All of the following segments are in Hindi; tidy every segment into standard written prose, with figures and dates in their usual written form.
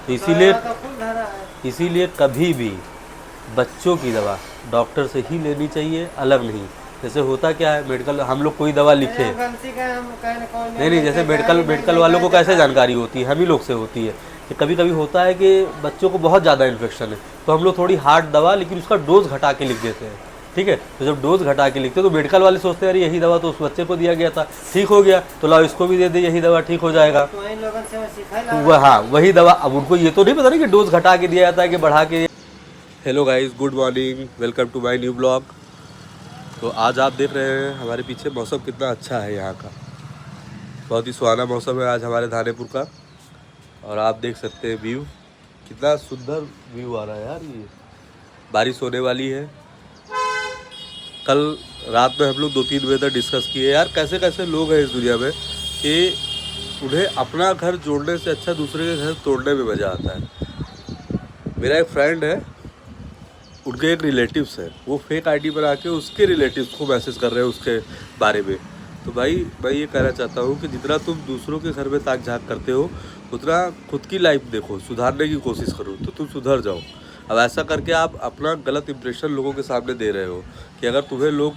तो इसीलिए कभी भी बच्चों की दवा डॉक्टर से ही लेनी चाहिए, अलग नहीं। जैसे होता क्या है, मेडिकल हम लोग कोई दवा लिखे नहीं, जैसे मेडिकल वालों को कैसे जानकारी होती है, हम ही लोग से होती है कि कभी कभी होता है कि बच्चों को बहुत ज़्यादा इन्फेक्शन है, तो हम लोग थोड़ी हार्ड दवा लेकिन उसका डोज घटा के लिख देते हैं। ठीक है, तो जब डोज घटा के लिखते हैं तो मेडिकल वाले सोचते हैं अरे यही दवा तो उस बच्चे को दिया गया था, ठीक हो गया, तो लाओ इसको भी दे दे, यही दवा ठीक हो जाएगा। तो वह हाँ वही दवा, अब उनको ये तो नहीं पता नहीं कि डोज घटा के दिया जाता है कि बढ़ा के। Hello guys, good morning, welcome to my new blog. तो आज आप देख रहे हैं हमारे पीछे मौसम कितना अच्छा है यहाँ का, बहुत ही सुहाना मौसम है आज हमारे धानेपुर का। और आप देख सकते हैं व्यू, कितना सुंदर व्यू आ रहा है यार। ये बारिश होने वाली है। कल रात में हम लोग 2-3 बजे तक डिस्कस किए यार कैसे कैसे लोग हैं इस दुनिया में कि उन्हें अपना घर जोड़ने से अच्छा दूसरे के घर तोड़ने में मज़ा आता है। मेरा एक फ्रेंड है, उनके एक रिलेटिव्स है, वो फेक आईडी बना के उसके रिलेटिव्स को मैसेज कर रहे हैं उसके बारे में। तो भाई मैं ये कहना चाहता हूँ कि जितना तुम दूसरों के घर में ताक झाँक करते हो उतना खुद की लाइफ देखो, सुधारने की कोशिश करो तो तुम सुधर जाओ। अब ऐसा करके आप अपना गलत इंप्रेशन लोगों के सामने दे रहे हो कि अगर तुम्हें लोग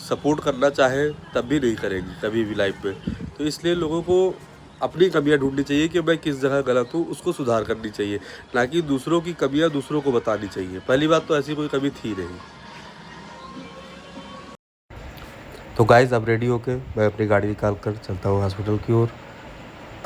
सपोर्ट करना चाहें तब भी नहीं करेंगे कभी भी लाइफ में। तो इसलिए लोगों को अपनी कमियां ढूंढनी चाहिए कि मैं किस जगह गलत हूँ, उसको सुधार करनी चाहिए, ना कि दूसरों की कमियां दूसरों को बतानी चाहिए। पहली बात तो ऐसी कोई कमी थी नहीं। तो गाइस अब रेडी होके मैं अपनी गाड़ी निकाल कर चलता हूँ हॉस्पिटल की ओर।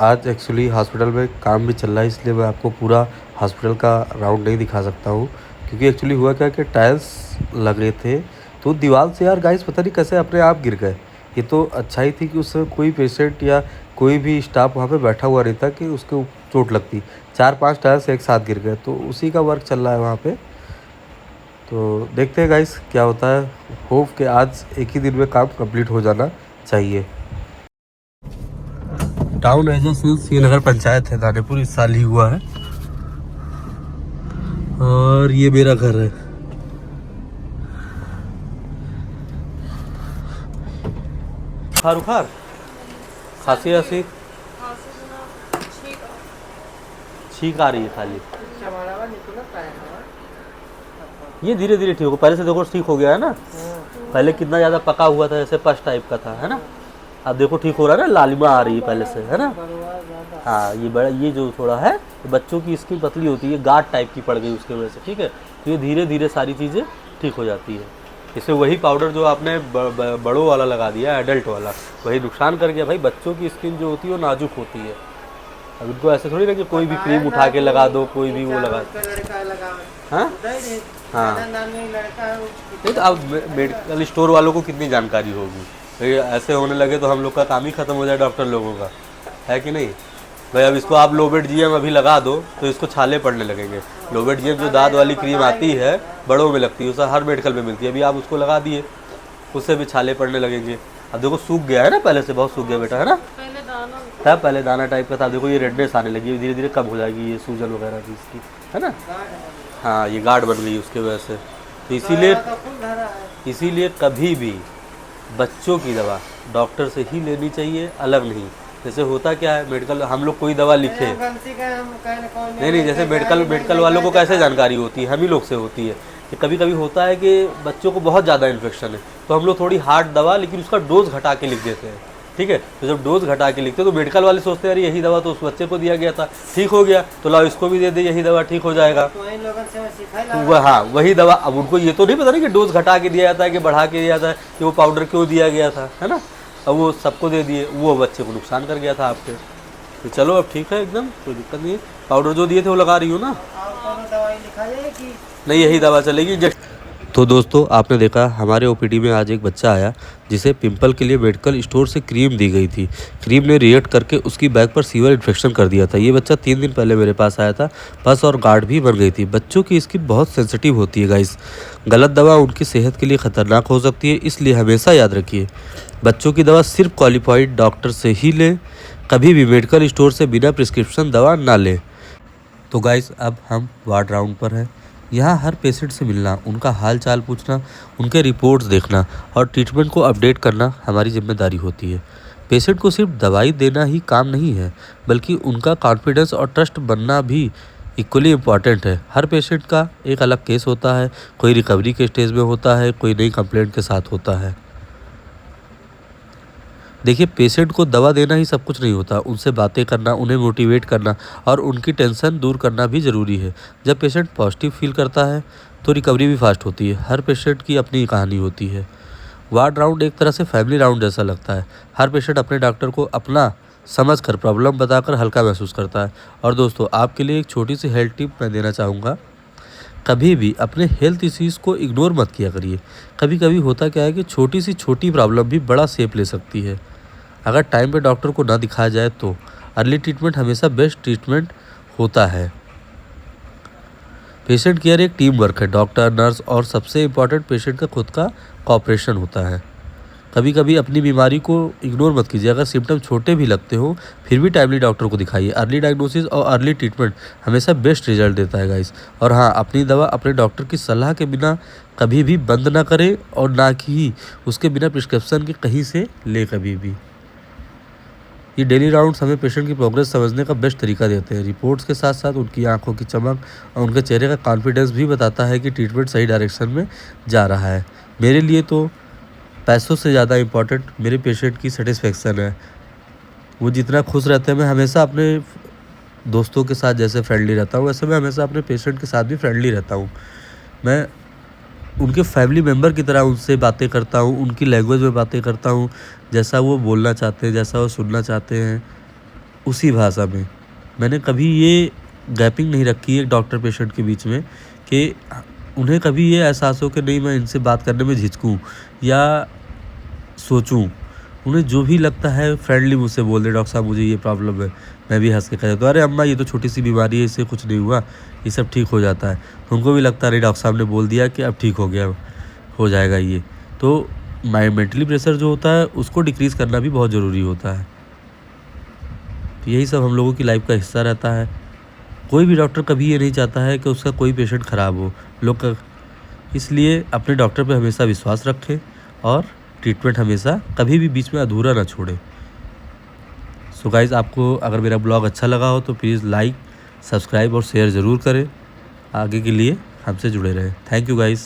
आज एक्चुअली हॉस्पिटल में काम भी चल रहा है, इसलिए मैं आपको पूरा हॉस्पिटल का राउंड नहीं दिखा सकता हूँ, क्योंकि एक्चुअली हुआ क्या कि टाइल्स लग रहे थे तो दीवार से यार गाइस पता नहीं कैसे अपने आप गिर गए। ये तो अच्छा ही थी कि उससे कोई पेशेंट या कोई भी स्टाफ वहाँ पे बैठा हुआ नहीं था कि उसके चोट लगती। 4-5 टाइल्स एक साथ गिर गए, तो उसी का वर्क चल रहा है वहाँ पे। तो देखते हैं गाइस क्या होता है। होप कि आज एक ही दिन में काम कंप्लीट हो जाना चाहिए। टाउन एजेंसी ये नगर पंचायत है धानेपुर, इस साल ही हुआ है। और ये मेरा घर है। बुखार खांसी आसी छींक आ रही है खाली। ये धीरे धीरे ठीक होगा, पहले से देखो ठीक हो गया है ना। पहले कितना ज़्यादा पका हुआ था, जैसे पस टाइप का था, है ना। अब देखो ठीक हो रहा है ना, लालिमा आ रही है पहले से, है ना। हाँ ये बड़ा, ये जो थोड़ा है तो बच्चों की स्किन पतली होती है, गाढ़ टाइप की पड़ गई उसके वजह से, ठीक है। तो ये धीरे धीरे सारी चीज़ें ठीक हो जाती है। इससे वही पाउडर जो आपने बड़ों वाला लगा दिया, एडल्ट वाला, वही नुकसान कर गया। भाई बच्चों की स्किन जो होती है वो नाजुक होती है। अब इनको ऐसे थोड़ी ना कि कोई भी क्रीम उठा के लगा दो, कोई भी वो लगा। हाँ हाँ, नहीं तो अब मेडिकल स्टोर वालों को कितनी जानकारी होगी भाई। ऐसे होने लगे तो हम लोग का काम ही खत्म हो जाए डॉक्टर लोगों का, है कि नहीं भाई। अब इसको आप लोबेट जीएम अभी लगा दो तो इसको छाले पड़ने लगेंगे। लोबेट जीएम जो दांत वाली क्रीम आती है, बड़ों में लगती है, उसे हर मेडिकल में मिलती है। अभी आप उसको लगा दिए, उससे भी छाले पड़ने लगेंगे। अब देखो सूख गया है ना, पहले से बहुत सूख गया बेटा, है ना। पहले दाना टाइप का था, देखो ये रेडनेस आने लगी, धीरे धीरे कम हो जाएगी ये सूजन वगैरह भी इसकी, है ना। हाँ ये गाढ़ बन गई उसके वजह से। तो इसीलिए कभी भी बच्चों की दवा डॉक्टर से ही लेनी चाहिए, अलग नहीं। जैसे होता क्या है, मेडिकल हम लोग कोई दवा लिखे नहीं, जैसे मेडिकल वालों को कैसे जानकारी होती है, हम ही लोग से होती है कि कभी कभी होता है कि बच्चों को बहुत ज़्यादा इन्फेक्शन है, तो हम लोग थोड़ी हार्ड दवा लेकिन उसका डोज घटा के लिख देते हैं। ठीक है, तो जब डोज घटा के लिखते हैं तो मेडिकल वाले सोचते हैं अरे यही दवा तो उस बच्चे को दिया गया था, ठीक हो गया, तो लाओ इसको भी दे दे, यही दवा ठीक हो जाएगा। तो वह हाँ वही दवा, अब उनको ये तो नहीं पता नहीं कि डोज घटा के दिया जाता है कि बढ़ा के दिया जाता है, कि वो पाउडर क्यों दिया गया था, है ना। अब वो सबको दे दिए, वो बच्चे को नुकसान कर गया था आपके। तो चलो अब ठीक है, एकदम कोई दिक्कत नहीं है। पाउडर जो दिए थे वो लगा रही हो ना, नहीं यही दवा चलेगी। तो दोस्तों आपने देखा हमारे ओपीडी में आज एक बच्चा आया जिसे पिंपल के लिए मेडिकल स्टोर से क्रीम दी गई थी। क्रीम ने रिएक्ट करके उसकी बैक पर सीवर इन्फेक्शन कर दिया था। ये बच्चा 3 दिन पहले मेरे पास आया था, पस और गाढ़ भी बन गई थी। बच्चों की स्किन बहुत सेंसिटिव होती है गाइस, गलत दवा उनकी सेहत के लिए ख़तरनाक हो सकती है, इसलिए हमेशा याद रखिए बच्चों की दवा सिर्फ क्वालिफाइड डॉक्टर से ही लें, कभी भी मेडिकल स्टोर से बिना प्रिस्क्रिप्शन दवा ना लें। तो गाइस अब हम वार्ड राउंड पर हैं। यहाँ हर पेशेंट से मिलना, उनका हाल चाल पूछना, उनके रिपोर्ट्स देखना और ट्रीटमेंट को अपडेट करना हमारी जिम्मेदारी होती है। पेशेंट को सिर्फ दवाई देना ही काम नहीं है, बल्कि उनका कॉन्फिडेंस और ट्रस्ट बनना भी इक्वली इम्पॉर्टेंट है। हर पेशेंट का एक अलग केस होता है, कोई रिकवरी के स्टेज में होता है, कोई नई कंप्लेंट के साथ होता है। देखिए, पेशेंट को दवा देना ही सब कुछ नहीं होता, उनसे बातें करना, उन्हें मोटिवेट करना और उनकी टेंशन दूर करना भी ज़रूरी है। जब पेशेंट पॉजिटिव फील करता है तो रिकवरी भी फास्ट होती है। हर पेशेंट की अपनी कहानी होती है। वार्ड राउंड एक तरह से फैमिली राउंड जैसा लगता है। हर पेशेंट अपने डॉक्टर को अपना समझ कर, प्रॉब्लम बताकर हल्का महसूस करता है। और दोस्तों, आपके लिए एक छोटी सी हेल्थ टिप मैं देना चाहूँगा। कभी भी अपने हेल्थ इश्यूज़ को इग्नोर मत किया करिए। कभी कभी होता क्या है कि छोटी सी छोटी प्रॉब्लम भी बड़ा शेप ले सकती है। अगर टाइम पे डॉक्टर को ना दिखाया जाए तो अर्ली ट्रीटमेंट हमेशा बेस्ट ट्रीटमेंट होता है। पेशेंट केयर एक टीम वर्क है। डॉक्टर, नर्स और सबसे इम्पॉर्टेंट पेशेंट का खुद का कॉपरेशन होता है। कभी कभी अपनी बीमारी को इग्नोर मत कीजिए। अगर सिम्टम छोटे भी लगते हो फिर भी टाइमली डॉक्टर को दिखाइए। अर्ली डायग्नोसिस और अर्ली ट्रीटमेंट हमेशा बेस्ट रिजल्ट देता है गाइस। और हाँ, अपनी दवा अपने डॉक्टर की सलाह के बिना कभी भी बंद ना करें और ना कि उसके बिना प्रिस्क्रिप्शन के कहीं से ले कभी भी। ये डेली राउंड्स हमें पेशेंट की प्रोग्रेस समझने का बेस्ट तरीका देते हैं। रिपोर्ट्स के साथ साथ उनकी आंखों की चमक और उनके चेहरे का कॉन्फिडेंस भी बताता है कि ट्रीटमेंट सही डायरेक्शन में जा रहा है। मेरे लिए तो पैसों से ज़्यादा इम्पॉर्टेंट मेरे पेशेंट की सेटिस्फेक्शन है। वो जितना खुश रहते हैं, मैं हमेशा अपने दोस्तों के साथ जैसे फ्रेंडली रहता हूँ वैसे मैं हमेशा अपने पेशेंट के साथ भी फ्रेंडली रहता हूँ। मैं उनके फैमिली मेम्बर की तरह उनसे बातें करता हूँ, उनकी लैंग्वेज में बातें करता हूँ, जैसा वो बोलना चाहते हैं, जैसा वो सुनना चाहते हैं उसी भाषा में। मैंने कभी ये गैपिंग नहीं रखी है डॉक्टर पेशेंट के बीच में कि उन्हें कभी ये एहसास हो कि नहीं मैं इनसे बात करने में झिझकूँ या सोचूं। उन्हें जो भी लगता है फ्रेंडली मुझसे बोल दे, डॉक्टर साहब मुझे ये प्रॉब्लम है। मैं भी हंस के कह देता हूँ, अरे अम्मा ये तो छोटी सी बीमारी है, इससे कुछ नहीं हुआ, ये सब ठीक हो जाता है। तो उनको भी लगता है अरे डॉक्टर साहब ने बोल दिया कि अब ठीक हो गया, हो जाएगा ये। तो मेंटली प्रेशर जो होता है उसको डिक्रीज़ करना भी बहुत ज़रूरी होता है। तो यही सब हम लोगों की लाइफ का हिस्सा रहता है। कोई भी डॉक्टर कभी ये नहीं चाहता है कि उसका कोई पेशेंट ख़राब हो लोग। इसलिए अपने डॉक्टर पे हमेशा विश्वास रखें और ट्रीटमेंट हमेशा कभी भी बीच में अधूरा ना छोड़ें। सो गाइज़, आपको अगर मेरा ब्लॉग अच्छा लगा हो तो प्लीज़ लाइक, सब्सक्राइब और शेयर ज़रूर करें। आगे के लिए हमसे जुड़े रहें। Thank you guys.